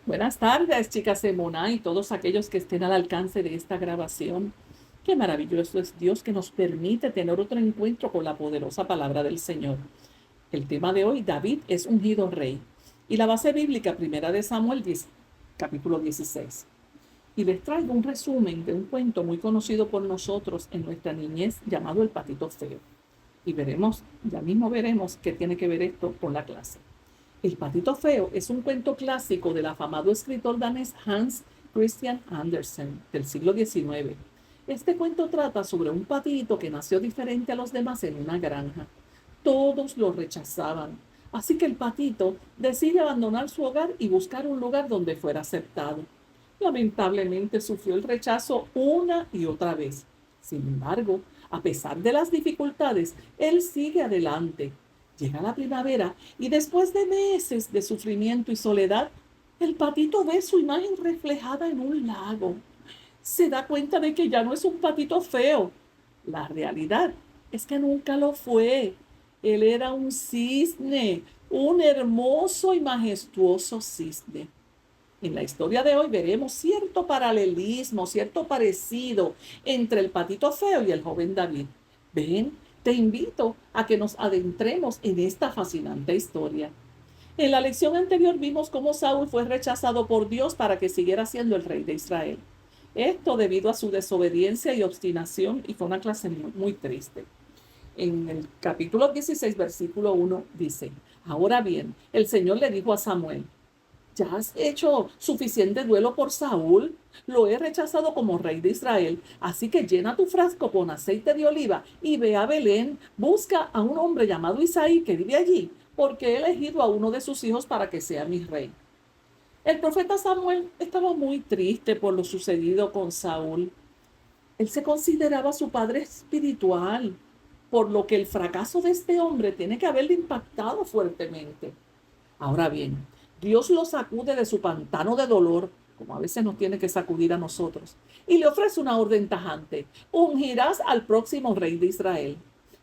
Buenas tardes, chicas de Mona y todos aquellos que estén al alcance de esta grabación. Qué maravilloso es Dios que nos permite tener otro encuentro con la poderosa palabra del Señor. El tema de hoy, David es ungido rey. Y la base bíblica, primera de Samuel 10, capítulo 16. Y les traigo un resumen de un cuento muy conocido por nosotros en nuestra niñez llamado El Patito Feo. Y veremos, ya mismo veremos qué tiene que ver esto con la clase. El Patito Feo es un cuento clásico del afamado escritor danés Hans Christian Andersen del siglo XIX. Este cuento trata sobre un patito que nació diferente a los demás en una granja. Todos lo rechazaban, así que el patito decide abandonar su hogar y buscar un lugar donde fuera aceptado. Lamentablemente sufrió el rechazo una y otra vez. Sin embargo, a pesar de las dificultades, él sigue adelante. Llega la primavera y después de meses de sufrimiento y soledad, el patito ve su imagen reflejada en un lago. Se da cuenta de que ya no es un patito feo. La realidad es que nunca lo fue. Él era un cisne, un hermoso y majestuoso cisne. En la historia de hoy veremos cierto paralelismo, cierto parecido entre el patito feo y el joven David. Ven, te invito a que nos adentremos en esta fascinante historia. En la lección anterior vimos cómo Saúl fue rechazado por Dios para que siguiera siendo el rey de Israel. Esto debido a su desobediencia y obstinación, y fue una clase muy triste. En el capítulo 16, versículo 1 dice: Ahora bien, el Señor le dijo a Samuel: ¿Ya has hecho suficiente duelo por Saúl? Lo he rechazado como rey de Israel. Así que llena tu frasco con aceite de oliva y ve a Belén. Busca a un hombre llamado Isaí que vive allí, porque he elegido a uno de sus hijos para que sea mi rey. El profeta Samuel estaba muy triste por lo sucedido con Saúl. Él se consideraba su padre espiritual, por lo que el fracaso de este hombre tiene que haberle impactado fuertemente. Ahora bien, Dios lo sacude de su pantano de dolor, como a veces nos tiene que sacudir a nosotros, y le ofrece una orden tajante: ungirás al próximo rey de Israel.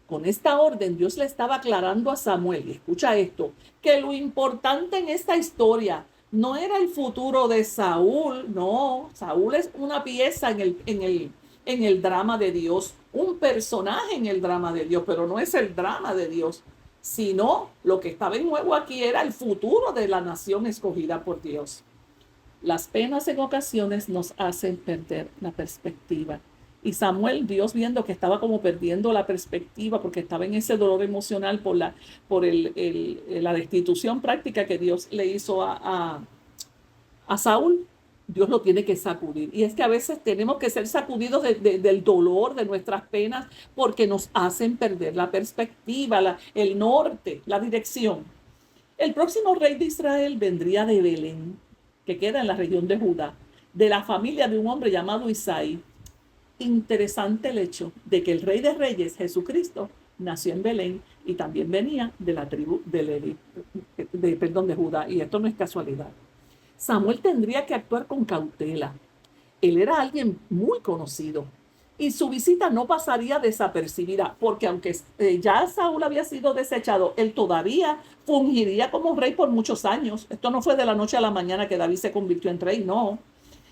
Con esta orden Dios le estaba aclarando a Samuel, y escucha esto, que lo importante en esta historia no era el futuro de Saúl, no, Saúl es una pieza en el drama de Dios, un personaje en el drama de Dios, pero no es el drama de Dios, sino lo que estaba en juego aquí era el futuro de la nación escogida por Dios. Las penas en ocasiones nos hacen perder la perspectiva. Y Samuel, Dios viendo que estaba como perdiendo la perspectiva porque estaba en ese dolor emocional por la destitución práctica que Dios le hizo a Saúl, Dios lo tiene que sacudir. Y es que a veces tenemos que ser sacudidos del dolor, de nuestras penas, porque nos hacen perder la perspectiva, el norte, la dirección. El próximo rey de Israel vendría de Belén, que queda en la región de Judá, de la familia de un hombre llamado Isaí. Interesante el hecho de que el rey de reyes, Jesucristo, nació en Belén y también venía de la tribu de Levi, de Judá. Y esto no es casualidad. Samuel tendría que actuar con cautela. Él era alguien muy conocido y su visita no pasaría desapercibida, porque aunque ya Saúl había sido desechado, él todavía fungiría como rey por muchos años. Esto no fue de la noche a la mañana que David se convirtió en rey, no.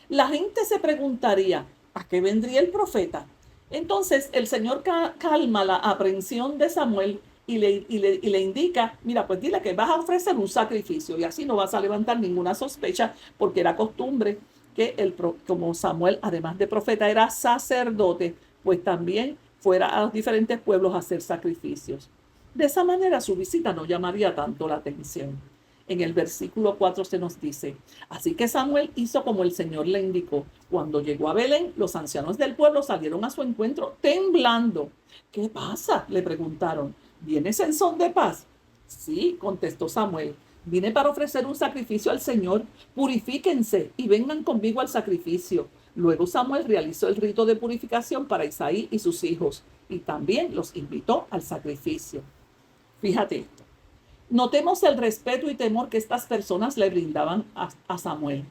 La gente se preguntaría: ¿a qué vendría el profeta? Entonces el Señor calma la aprensión de Samuel y le indica: mira, pues dile que vas a ofrecer un sacrificio y así no vas a levantar ninguna sospecha, porque era costumbre que como Samuel, además de profeta, era sacerdote, pues también fuera a los diferentes pueblos a hacer sacrificios. De esa manera su visita no llamaría tanto la atención. En el versículo 4 se nos dice: así que Samuel hizo como el Señor le indicó. Cuando llegó a Belén, los ancianos del pueblo salieron a su encuentro temblando. ¿Qué pasa?, le preguntaron. ¿Vienes en son de paz? Sí, contestó Samuel. Vine para ofrecer un sacrificio al Señor. Purifíquense y vengan conmigo al sacrificio. Luego Samuel realizó el rito de purificación para Isaí y sus hijos y también los invitó al sacrificio. Fíjate esto. Notemos el respeto y temor que estas personas le brindaban a Samuel.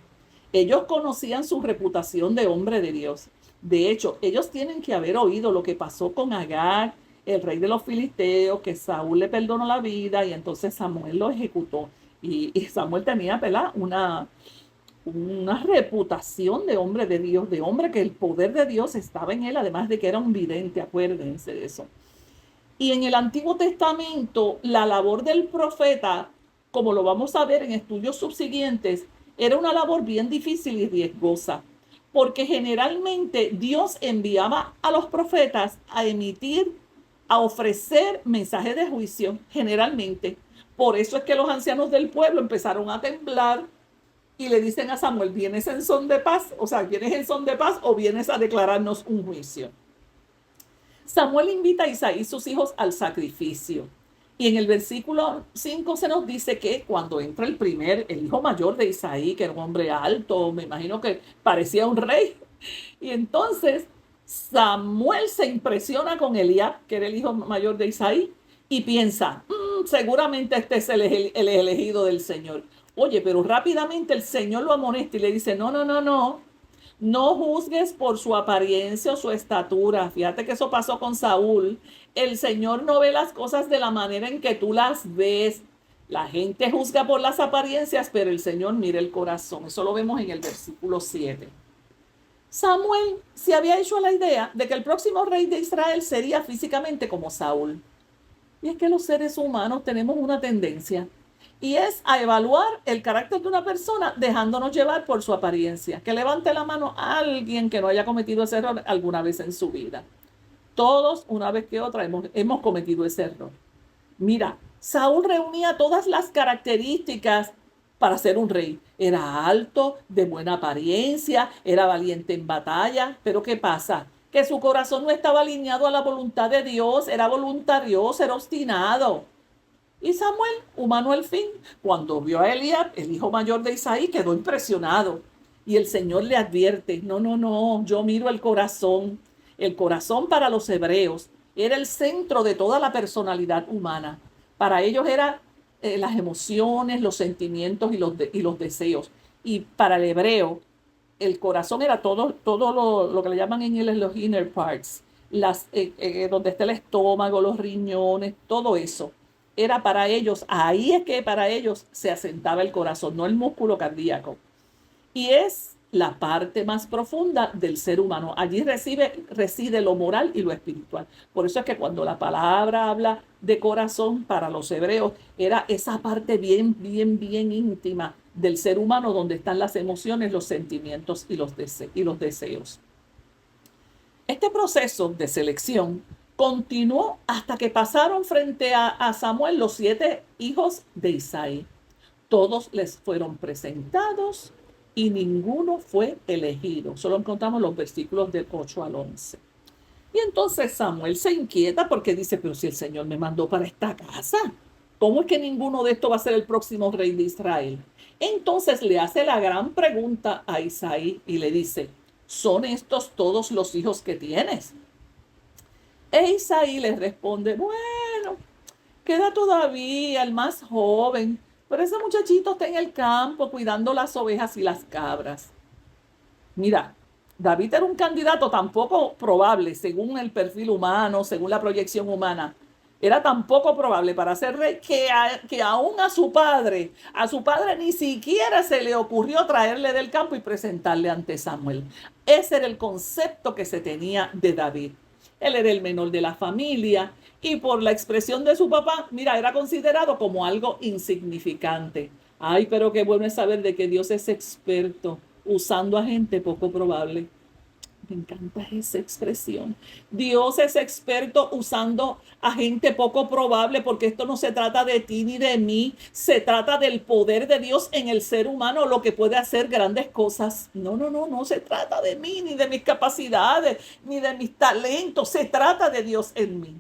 Ellos conocían su reputación de hombre de Dios. De hecho, ellos tienen que haber oído lo que pasó con Agag, el rey de los filisteos, que Saúl le perdonó la vida y entonces Samuel lo ejecutó. Y Samuel tenía, ¿verdad? Una reputación de hombre de Dios, de hombre que el poder de Dios estaba en él, además de que era un vidente, acuérdense de eso. Y en el Antiguo Testamento, la labor del profeta, como lo vamos a ver en estudios subsiguientes, era una labor bien difícil y riesgosa, porque generalmente Dios enviaba a los profetas a emitir, a ofrecer mensajes de juicio, generalmente. Por eso es que los ancianos del pueblo empezaron a temblar y le dicen a Samuel, ¿vienes en son de paz? O sea, ¿vienes en son de paz o vienes a declararnos un juicio? Samuel invita a Isaí y sus hijos al sacrificio. Y en el versículo 5 se nos dice que cuando entra el hijo mayor de Isaí, que era un hombre alto, me imagino que parecía un rey, y entonces Samuel se impresiona con Eliab, que era el hijo mayor de Isaí, y piensa, seguramente este es el elegido del Señor. Oye, pero rápidamente el Señor lo amonesta y le dice, no, no, no, no, no juzgues por su apariencia o su estatura. Fíjate que eso pasó con Saúl. El Señor no ve las cosas de la manera en que tú las ves. La gente juzga por las apariencias, pero el Señor mira el corazón. Eso lo vemos en el versículo 7. Samuel se había hecho la idea de que el próximo rey de Israel sería físicamente como Saúl. Y es que los seres humanos tenemos una tendencia y es a evaluar el carácter de una persona dejándonos llevar por su apariencia. Que levante la mano a alguien que no haya cometido ese error alguna vez en su vida. Todos, una vez que otra, hemos cometido ese error. Mira, Saúl reunía todas las características para ser un rey. Era alto, de buena apariencia, era valiente en batalla, pero ¿qué pasa? Que su corazón no estaba alineado a la voluntad de Dios, era voluntarioso, era obstinado. Y Samuel, humano al fin, cuando vio a Eliab, el hijo mayor de Isaí, quedó impresionado. Y el Señor le advierte, no, no, no, yo miro el corazón. El corazón para los hebreos era el centro de toda la personalidad humana. Para ellos eran las emociones, los sentimientos y los deseos. Y para el hebreo, el corazón era todo lo que le llaman en inglés los inner parts, donde está el estómago, los riñones, todo eso. Era para ellos, ahí es que para ellos se asentaba el corazón, no el músculo cardíaco. Y es la parte más profunda del ser humano. Allí reside lo moral y lo espiritual. Por eso es que cuando la palabra habla de corazón para los hebreos, era esa parte bien, bien, bien íntima del ser humano donde están las emociones, los sentimientos y los deseos. Este proceso de selección continuó hasta que pasaron frente a Samuel los 7 hijos de Isaí. Todos les fueron presentados y ninguno fue elegido. Solo encontramos los versículos del 8 al 11. Y entonces Samuel se inquieta porque dice, pero si el Señor me mandó para esta casa, ¿cómo es que ninguno de estos va a ser el próximo rey de Israel? Entonces le hace la gran pregunta a Isaí y le dice, ¿son estos todos los hijos que tienes? E Isaí le responde, bueno, queda todavía el más joven, pero ese muchachito está en el campo cuidando las ovejas y las cabras. Mira, David era un candidato tan poco probable, según el perfil humano, según la proyección humana. Era tan poco probable para ser rey que aún a su padre ni siquiera se le ocurrió traerle del campo y presentarle ante Samuel. Ese era el concepto que se tenía de David. Él era el menor de la familia y por la expresión de su papá, mira, era considerado como algo insignificante. Ay, pero qué bueno es saber de que Dios es experto usando a gente poco probable. Me encanta esa expresión. Dios es experto usando a gente poco probable porque esto no se trata de ti ni de mí. Se trata del poder de Dios en el ser humano, lo que puede hacer grandes cosas. No, no, no, no se trata de mí, ni de mis capacidades, ni de mis talentos. Se trata de Dios en mí.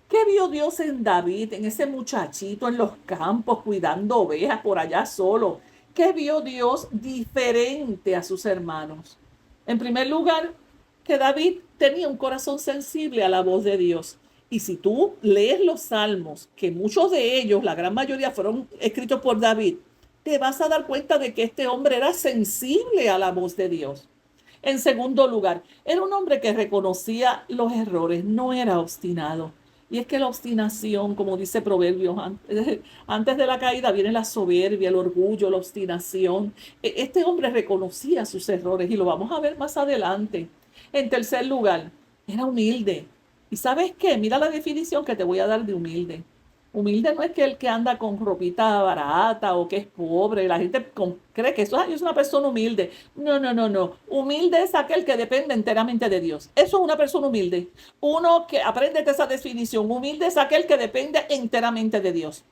¿Qué vio Dios en David, en ese muchachito en los campos cuidando ovejas por allá solo? ¿Qué vio Dios diferente a sus hermanos? En primer lugar, que David tenía un corazón sensible a la voz de Dios. Y si tú lees los salmos, que muchos de ellos, la gran mayoría fueron escritos por David, te vas a dar cuenta de que este hombre era sensible a la voz de Dios. En segundo lugar, era un hombre que reconocía los errores, no era obstinado. Y es que la obstinación, como dice Proverbios, antes de la caída viene la soberbia, el orgullo, la obstinación. Este hombre reconocía sus errores y lo vamos a ver más adelante. En tercer lugar, era humilde. ¿Y sabes qué? Mira la definición que te voy a dar de humilde. Humilde no es que el que anda con ropita barata o que es pobre. La gente cree que eso es una persona humilde. No, no, no, no. Humilde es aquel que depende enteramente de Dios. Eso es una persona humilde. Uno que aprende esa definición. Humilde es aquel que depende enteramente de Dios.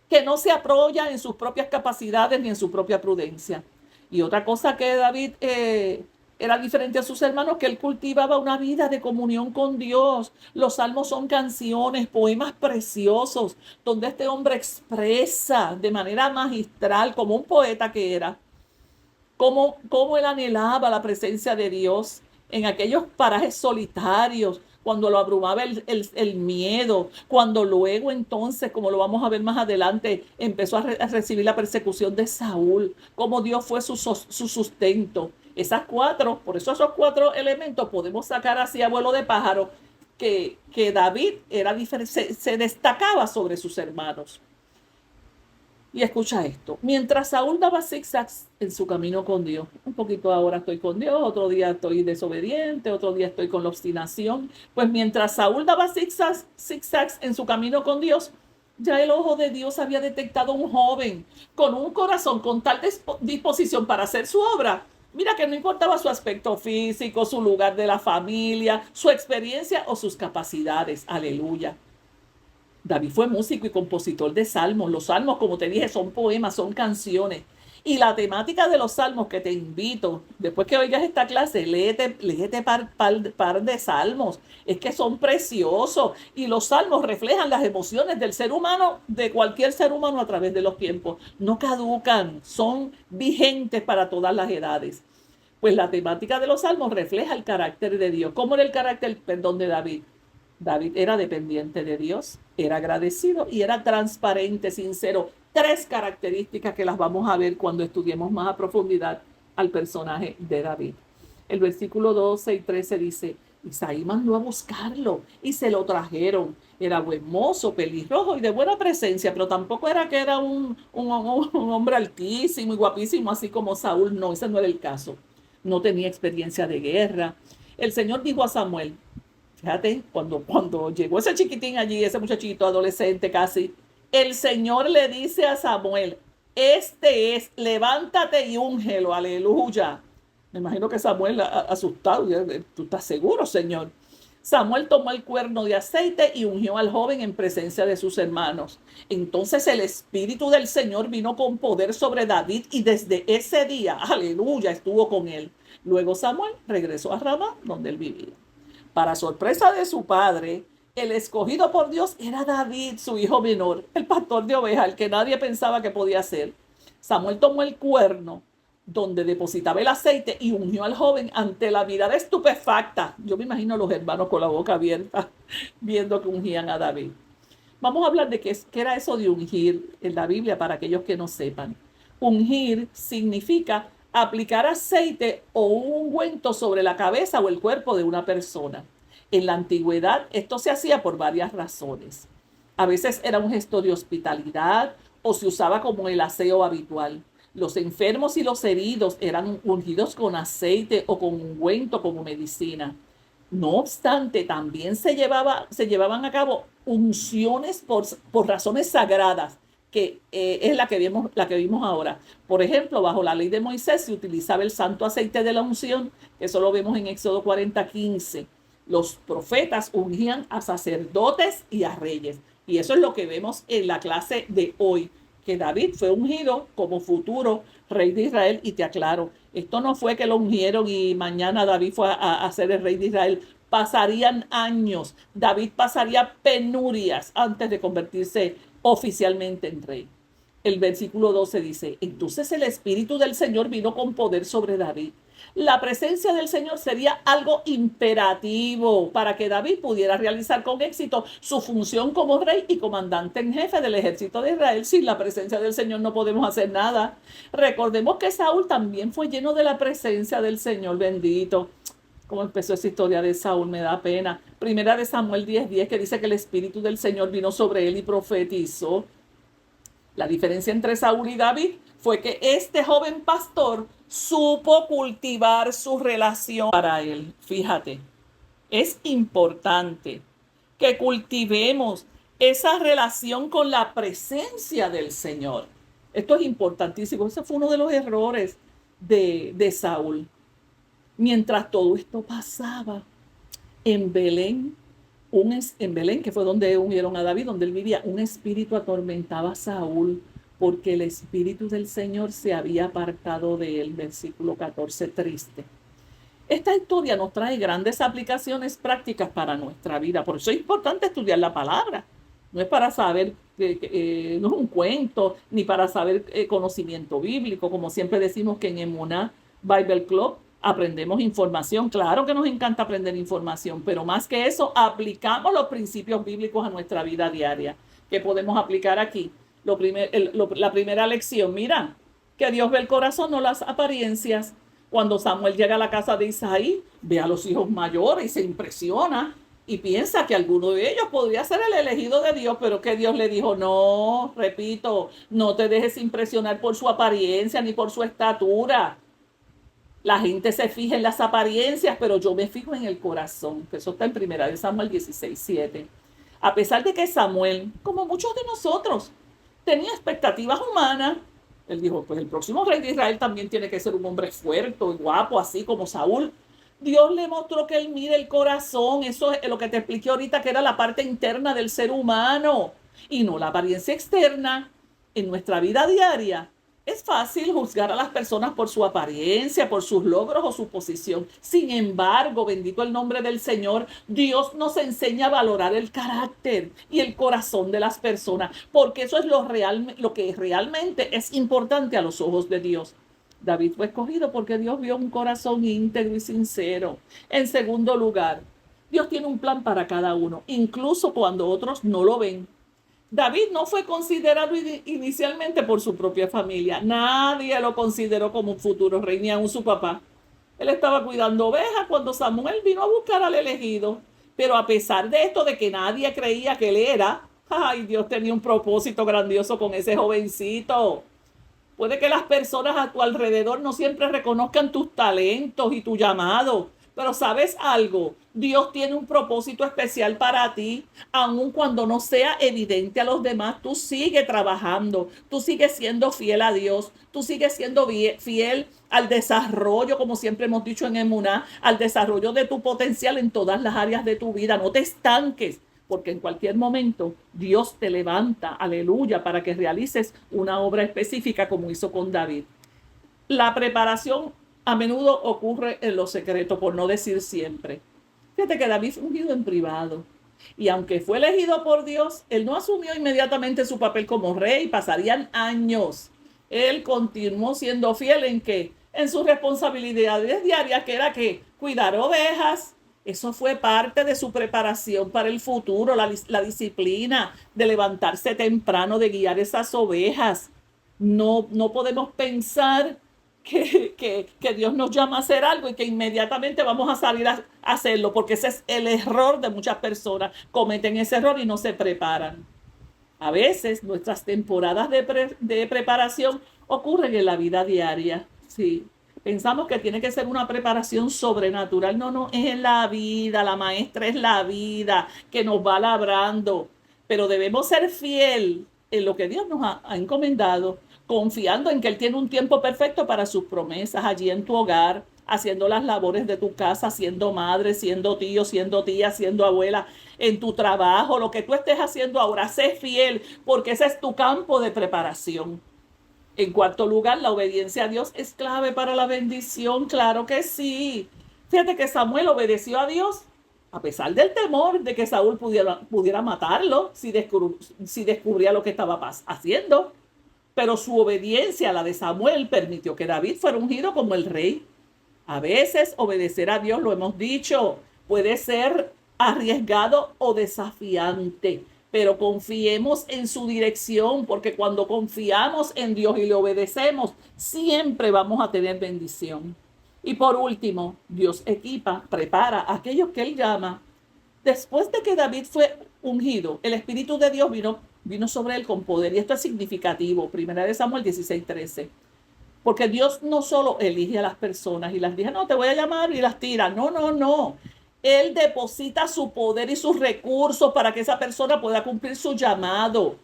Que no se apoya en sus propias capacidades ni en su propia prudencia. Y otra cosa que David era diferente a sus hermanos, que él cultivaba una vida de comunión con Dios. Los salmos son canciones, poemas preciosos, donde este hombre expresa de manera magistral, como un poeta que era, cómo él anhelaba la presencia de Dios en aquellos parajes solitarios, cuando lo abrumaba el miedo, cuando luego entonces, como lo vamos a ver más adelante, empezó a recibir la persecución de Saúl, como Dios fue su sustento. Por eso esos cuatro elementos podemos sacar así a vuelo de pájaro que David era se destacaba sobre sus hermanos. Y escucha esto, mientras Saúl daba zigzags en su camino con Dios, un poquito ahora estoy con Dios, otro día estoy desobediente, otro día estoy con la obstinación, pues mientras Saúl daba zigzags en su camino con Dios, ya el ojo de Dios había detectado un joven con un corazón con tal disposición para hacer su obra. Mira que no importaba su aspecto físico, su lugar de la familia, su experiencia o sus capacidades. Aleluya. David fue músico y compositor de salmos. Los salmos, como te dije, son poemas, son canciones. Y la temática de los salmos que te invito, después que oigas esta clase, léete par de salmos. Es que son preciosos. Y los salmos reflejan las emociones del ser humano, de cualquier ser humano a través de los tiempos. No caducan, son vigentes para todas las edades. Pues la temática de los salmos refleja el carácter de Dios. ¿Cómo era el carácter, perdón, de David? David era dependiente de Dios, era agradecido y era transparente, sincero. Tres características que las vamos a ver cuando estudiemos más a profundidad al personaje de David. El versículo 12 y 13 dice, Isaí mandó a buscarlo y se lo trajeron. Era buen mozo, pelirrojo y de buena presencia, pero tampoco era que era un hombre altísimo y guapísimo, así como Saúl. No, ese no era el caso. No tenía experiencia de guerra. El Señor dijo a Samuel, fíjate, cuando llegó ese chiquitín allí, ese muchachito adolescente casi, el Señor le dice a Samuel, este es, levántate y úngelo, aleluya. Me imagino que Samuel asustado, ¿tú estás seguro, Señor? Samuel tomó el cuerno de aceite y ungió al joven en presencia de sus hermanos. Entonces el Espíritu del Señor vino con poder sobre David y desde ese día, aleluya, estuvo con él. Luego Samuel regresó a Ramá, donde él vivía. Para sorpresa de su padre, el escogido por Dios era David, su hijo menor, el pastor de ovejas, el que nadie pensaba que podía ser. Samuel tomó el cuerno donde depositaba el aceite y ungió al joven ante la mirada estupefacta. Yo me imagino a los hermanos con la boca abierta viendo que ungían a David. Vamos a hablar de qué era eso de ungir en la Biblia para aquellos que no sepan. Ungir significa aplicar aceite o un ungüento sobre la cabeza o el cuerpo de una persona. En la antigüedad esto se hacía por varias razones. A veces era un gesto de hospitalidad o se usaba como el aseo habitual. Los enfermos y los heridos eran ungidos con aceite o con ungüento como medicina. No obstante, también se llevaban a cabo unciones por razones sagradas, que es la que vimos ahora. Por ejemplo, bajo la ley de Moisés se utilizaba el santo aceite de la unción, que eso lo vemos en Éxodo 40:15. Los profetas ungían a sacerdotes y a reyes. Y eso es lo que vemos en la clase de hoy, que David fue ungido como futuro rey de Israel. Y te aclaro, esto no fue que lo ungieron y mañana David fue a ser el rey de Israel. Pasarían años, David pasaría penurias antes de convertirse oficialmente en rey. El versículo 12 dice, entonces el Espíritu del Señor vino con poder sobre David. La presencia del Señor sería algo imperativo para que David pudiera realizar con éxito su función como rey y comandante en jefe del ejército de Israel. Sin la presencia del Señor no podemos hacer nada. Recordemos que Saúl también fue lleno de la presencia del Señor, bendito. Cómo empezó esa historia de Saúl, me da pena. Primera de Samuel 10:10, que dice que el Espíritu del Señor vino sobre él y profetizó. La diferencia entre Saúl y David fue que este joven pastor supo cultivar su relación para él. Fíjate, es importante que cultivemos esa relación con la presencia del Señor. Esto es importantísimo. Ese fue uno de los errores de Saúl. Mientras todo esto pasaba en Belén, en Belén, que fue donde unieron a David, donde él vivía, un espíritu atormentaba a Saúl porque el espíritu del Señor se había apartado de él. Versículo 14, triste. Esta historia nos trae grandes aplicaciones prácticas para nuestra vida. Por eso es importante estudiar la palabra. No es para saber, no es un cuento, ni para saber conocimiento bíblico, como siempre decimos que en Emuná Bible Club aprendemos información. Claro que nos encanta aprender información, pero más que eso, aplicamos los principios bíblicos a nuestra vida diaria. ¿Qué podemos aplicar aquí? La primera lección, mira, que Dios ve el corazón, no las apariencias. Cuando Samuel llega a la casa de Isaí, ve a los hijos mayores y se impresiona y piensa que alguno de ellos podría ser el elegido de Dios, pero que Dios le dijo, no, repito, no te dejes impresionar por su apariencia ni por su estatura. La gente se fija en las apariencias, pero yo me fijo en el corazón. Eso está en 1 Samuel 16:7. A pesar de que Samuel, como muchos de nosotros, tenía expectativas humanas, él dijo, pues el próximo rey de Israel también tiene que ser un hombre fuerte y guapo, así como Saúl. Dios le mostró que él mira el corazón. Eso es lo que te expliqué ahorita, que era la parte interna del ser humano y no la apariencia externa. En nuestra vida diaria es fácil juzgar a las personas por su apariencia, por sus logros o su posición. Sin embargo, bendito el nombre del Señor, Dios nos enseña a valorar el carácter y el corazón de las personas, porque eso es lo que realmente es importante a los ojos de Dios. David fue escogido porque Dios vio un corazón íntegro y sincero. En segundo lugar, Dios tiene un plan para cada uno, incluso cuando otros no lo ven. David no fue considerado inicialmente por su propia familia. Nadie lo consideró como un futuro rey, ni aun su papá. Él estaba cuidando ovejas cuando Samuel vino a buscar al elegido. Pero a pesar de esto, de que nadie creía que él era, ay, Dios tenía un propósito grandioso con ese jovencito. Puede que las personas a tu alrededor no siempre reconozcan tus talentos y tu llamado, pero ¿sabes algo? Dios tiene un propósito especial para ti, aun cuando no sea evidente a los demás. Tú sigues trabajando, tú sigues siendo fiel a Dios, tú sigues siendo fiel al desarrollo, como siempre hemos dicho en Emuná, al desarrollo de tu potencial en todas las áreas de tu vida. No te estanques, porque en cualquier momento Dios te levanta, aleluya, para que realices una obra específica como hizo con David. La preparación a menudo ocurre en lo secreto, por no decir siempre. Fíjate que David fue ungido en privado. Y aunque fue elegido por Dios, él no asumió inmediatamente su papel como rey. Pasarían años. Él continuó siendo fiel en que en sus responsabilidades diarias, que era que cuidar ovejas. Eso fue parte de su preparación para el futuro, la disciplina de levantarse temprano, de guiar esas ovejas. No podemos pensar que Dios nos llama a hacer algo y que inmediatamente vamos a salir a hacerlo, porque ese es el error de muchas personas. Cometen ese error y no se preparan. A veces nuestras temporadas de preparación ocurren en la vida diaria. Sí. Pensamos que tiene que ser una preparación sobrenatural. No, es en la vida. La maestra es la vida que nos va labrando. Pero debemos ser fiel en lo que Dios nos ha encomendado, confiando en que Él tiene un tiempo perfecto para sus promesas allí en tu hogar, haciendo las labores de tu casa, siendo madre, siendo tío, siendo tía, siendo abuela, en tu trabajo, lo que tú estés haciendo ahora, sé fiel, porque ese es tu campo de preparación. En cuarto lugar, la obediencia a Dios es clave para la bendición, claro que sí. Fíjate que Samuel obedeció a Dios a pesar del temor de que Saúl pudiera matarlo si descubría lo que estaba haciendo. Pero su obediencia a la de Samuel permitió que David fuera ungido como el rey. A veces obedecer a Dios, lo hemos dicho, puede ser arriesgado o desafiante, pero confiemos en su dirección, porque cuando confiamos en Dios y le obedecemos, siempre vamos a tener bendición. Y por último, Dios equipa, prepara a aquellos que Él llama Después de que David fue ungido, el Espíritu de Dios vino sobre él con poder. Y esto es significativo. Primera de Samuel 16:13. Porque Dios no solo elige a las personas y las dice, no, te voy a llamar y las tira. No, no, no. Él deposita su poder y sus recursos para que esa persona pueda cumplir su llamado.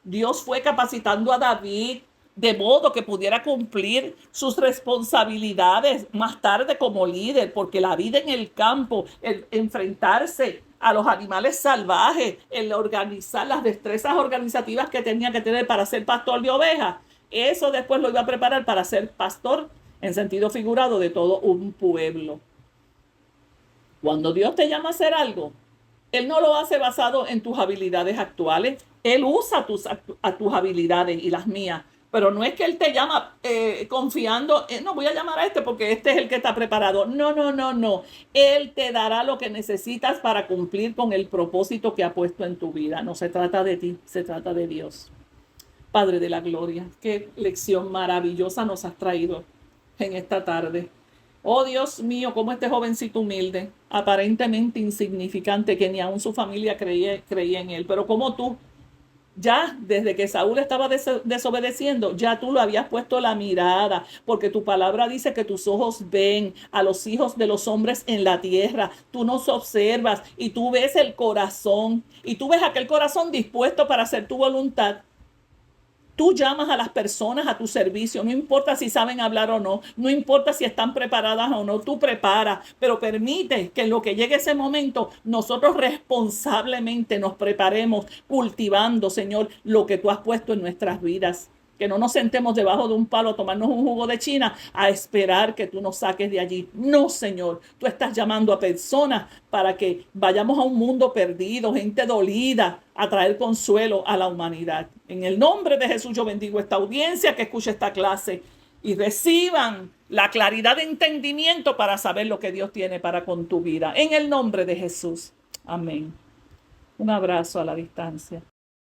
Dios fue capacitando a David de modo que pudiera cumplir sus responsabilidades más tarde como líder, porque la vida en el campo, el enfrentarse a los animales salvajes, el organizar las destrezas organizativas que tenía que tener para ser pastor de ovejas, eso después lo iba a preparar para ser pastor en sentido figurado de todo un pueblo. Cuando Dios te llama a hacer algo, Él no lo hace basado en tus habilidades actuales. Él usa tus habilidades y las mías. Pero no es que Él te llama confiando, no voy a llamar a este porque este es el que está preparado. No, no, no, no. Él te dará lo que necesitas para cumplir con el propósito que ha puesto en tu vida. No se trata de ti, se trata de Dios. Padre de la gloria, qué lección maravillosa nos has traído en esta tarde. Oh Dios mío, cómo este jovencito humilde, aparentemente insignificante, que ni aún su familia creía en él, pero como tú, ya desde que Saúl estaba desobedeciendo, ya tú lo habías puesto la mirada, porque tu palabra dice que tus ojos ven a los hijos de los hombres en la tierra, tú nos observas y tú ves el corazón, y tú ves aquel corazón dispuesto para hacer tu voluntad. Tú llamas a las personas a tu servicio, no importa si saben hablar o no, no importa si están preparadas o no, tú preparas, pero permite que en lo que llegue ese momento, nosotros responsablemente nos preparemos cultivando, Señor, lo que tú has puesto en nuestras vidas. Que no nos sentemos debajo de un palo a tomarnos un jugo de China a esperar que tú nos saques de allí. No, Señor, tú estás llamando a personas para que vayamos a un mundo perdido, gente dolida, a traer consuelo a la humanidad. En el nombre de Jesús yo bendigo esta audiencia que escucha esta clase y reciban la claridad de entendimiento para saber lo que Dios tiene para con tu vida. En el nombre de Jesús. Amén. Un abrazo a la distancia.